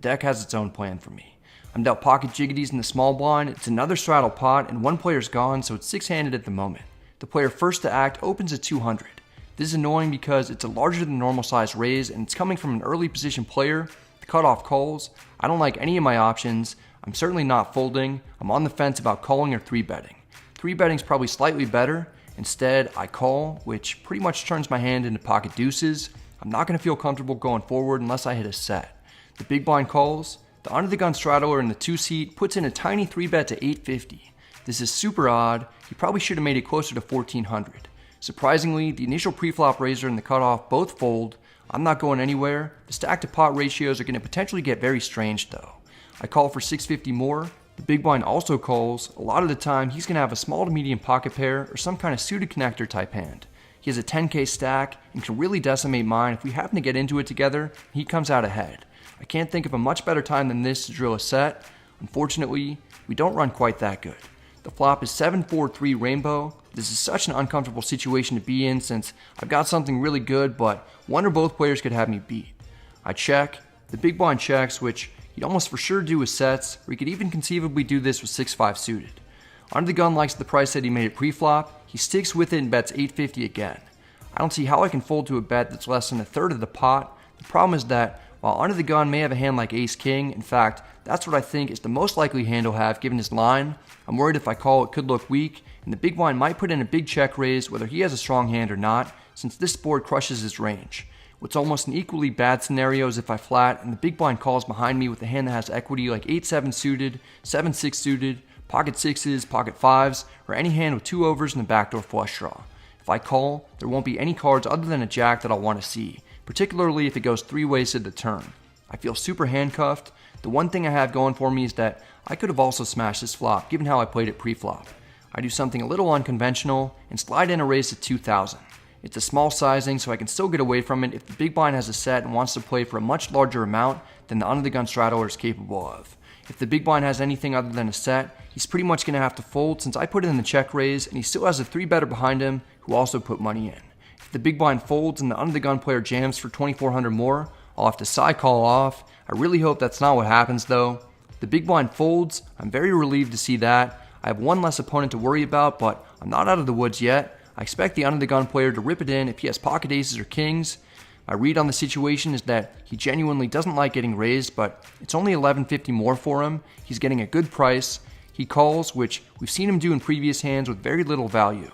deck has its own plan for me. I'm dealt pocket jiggities in the small blind, it's another straddle pot, and one player's gone, so it's six-handed at the moment. The player first to act opens at 200. This is annoying because it's a larger than normal size raise, and it's coming from an early position player. The cutoff calls. I don't like any of my options. I'm certainly not folding. I'm on the fence about calling or 3-betting. 3-betting is probably slightly better. Instead, I call, which pretty much turns my hand into pocket deuces. I'm not going to feel comfortable going forward unless I hit a set. The big blind calls. The under the gun straddler in the 2-seat puts in a tiny 3-bet to 850. This is super odd. He probably should have made it closer to 1400. Surprisingly, the initial preflop raiser and the cutoff both fold. I'm not going anywhere. The stack to pot ratios are going to potentially get very strange though. I call for 650 more. The big blind also calls. A lot of the time, he's going to have a small to medium pocket pair or some kind of suited connector type hand. He has a 10k stack and can really decimate mine if we happen to get into it together. He comes out ahead. I can't think of a much better time than this to drill a set. Unfortunately, we don't run quite that good. The flop is 7-4-3 rainbow. This is such an uncomfortable situation to be in since I've got something really good, but one or both players could have me beat. I check. The big blind checks, which he'd almost for sure do with sets, or he could even conceivably do this with 6-5 suited. Under the gun likes the price that he made it pre-flop. He sticks with it and bets 850 again. I don't see how I can fold to a bet that's less than a third of the pot. The problem is that while under the gun may have a hand like ace-king, in fact, that's what I think is the most likely hand he'll have given his line. I'm worried if I call it could look weak, and the big blind might put in a big check raise whether he has a strong hand or not, since this board crushes his range. What's almost an equally bad scenario is if I flat and the big blind calls behind me with a hand that has equity like 8-7 suited, 7-6 suited, pocket sixes, pocket fives, or any hand with 2 overs and a backdoor flush draw. If I call, there won't be any cards other than a jack that I'll want to see, particularly if it goes 3-ways at the turn. I feel super handcuffed. The one thing I have going for me is that I could have also smashed this flop given how I played it pre-flop. I do something a little unconventional and slide in a raise to 2000. It's a small sizing so I can still get away from it if the big blind has a set and wants to play for a much larger amount than the under the gun straddler is capable of. If the big blind has anything other than a set, he's pretty much going to have to fold since I put it in the check raise and he still has a 3-better behind him who also put money in. If the big blind folds and the under the gun player jams for 2400 more, I'll have to side call off. I really hope that's not what happens though. If the big blind folds, I'm very relieved to see that. I have one less opponent to worry about, but I'm not out of the woods yet. I expect the under the gun player to rip it in if he has pocket aces or kings. My read on the situation is that he genuinely doesn't like getting raised, but it's only $11.50 more for him. He's getting a good price. He calls, which we've seen him do in previous hands with very little value.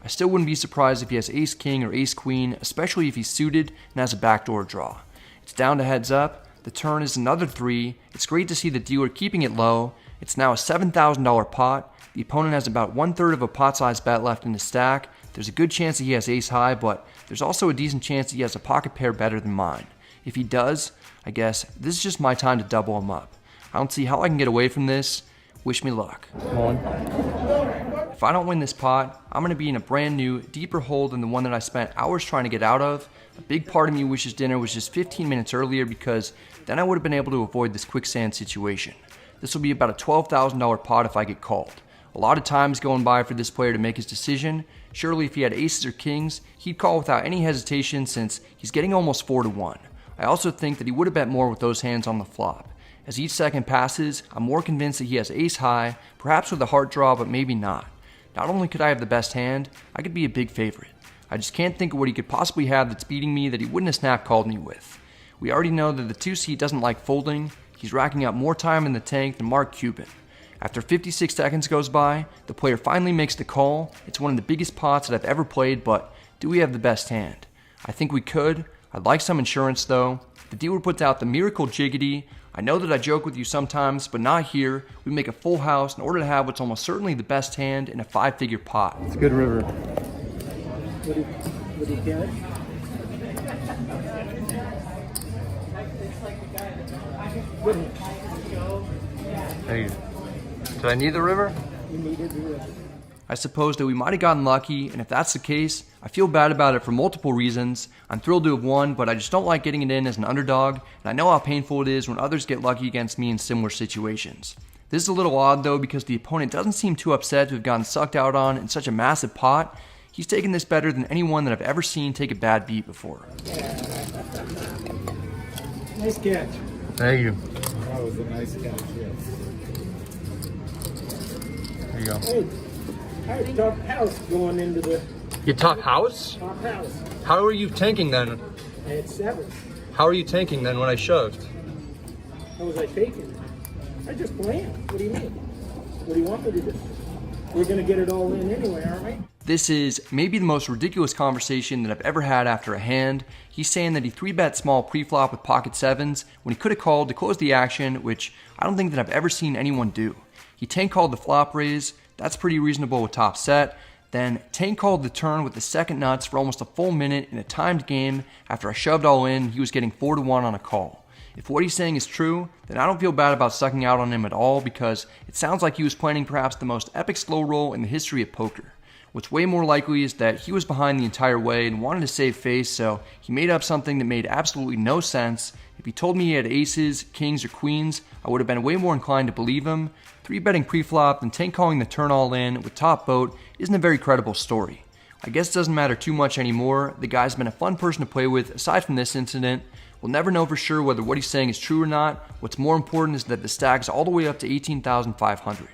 I still wouldn't be surprised if he has ace-king or ace-queen, especially if he's suited and has a backdoor draw. It's down to heads up. The turn is another 3. It's great to see the dealer keeping it low. It's now a $7,000 pot. The opponent has about 1/3 of a pot-sized bet left in his stack. There's a good chance that he has ace-high, but there's also a decent chance that he has a pocket pair better than mine. If he does, I guess this is just my time to double him up. I don't see how I can get away from this. Wish me luck. If I don't win this pot, I'm going to be in a brand new, deeper hole than the one that I spent hours trying to get out of. A big part of me wishes dinner was just 15 minutes earlier because then I would have been able to avoid this quicksand situation. This will be about a $12,000 pot if I get called. A lot of time is going by for this player to make his decision. Surely if he had aces or kings, he'd call without any hesitation since he's getting almost 4-1. I also think that he would have bet more with those hands on the flop. As each second passes, I'm more convinced that he has ace-high, perhaps with a heart draw, but maybe not. Not only could I have the best hand, I could be a big favorite. I just can't think of what he could possibly have that's beating me that he wouldn't have snap called me with. We already know that the 2-seat doesn't like folding. He's racking up more time in the tank than Mark Cuban. After 56 seconds goes by, the player finally makes the call. It's one of the biggest pots that I've ever played, but do we have the best hand? I think we could. I'd like some insurance though. The dealer puts out the miracle jiggity. I know that I joke with you sometimes, but not here. We make a full house in order to have what's almost certainly the best hand in a 5-figure pot. It's a good river. Would he get? Hey, did I need the river? You needed the river. I suppose that we might have gotten lucky, and if that's the case, I feel bad about it for multiple reasons. I'm thrilled to have won, but I just don't like getting it in as an underdog, and I know how painful it is when others get lucky against me in similar situations. This is a little odd though because the opponent doesn't seem too upset to have gotten sucked out on in such a massive pot. He's taken this better than anyone that I've ever seen take a bad beat before. Nice catch. Thank you. was a nice catch, yes. There you go. Hey, I had top house going into the Your top house? top house. How are you tanking then? I had 7. How are you tanking then when I shoved? How was I taking? I just planned. What do you mean? What do you want me to do? We're going to get it all in anyway, aren't we? This is maybe the most ridiculous conversation that I've ever had after a hand. He's saying that he 3-bet small pre-flop with pocket 7s when he could have called to close the action, which I don't think that I've ever seen anyone do. He tank called the flop raise. That's pretty reasonable with top set. Then tank called the turn with the second nuts for almost a full minute in a timed game. After I shoved all in, he was getting 4-1 on a call. If what he's saying is true, then I don't feel bad about sucking out on him at all because it sounds like he was planning perhaps the most epic slow roll in the history of poker. What's way more likely is that he was behind the entire way and wanted to save face, so he made up something that made absolutely no sense. If he told me he had aces, kings, or queens, I would have been way more inclined to believe him. 3-betting pre-flop and tank calling the turn all in with top boat isn't a very credible story. I guess it doesn't matter too much anymore. The guy's been a fun person to play with aside from this incident. We'll never know for sure whether what he's saying is true or not. What's more important is that the stack is all the way up to 18,500.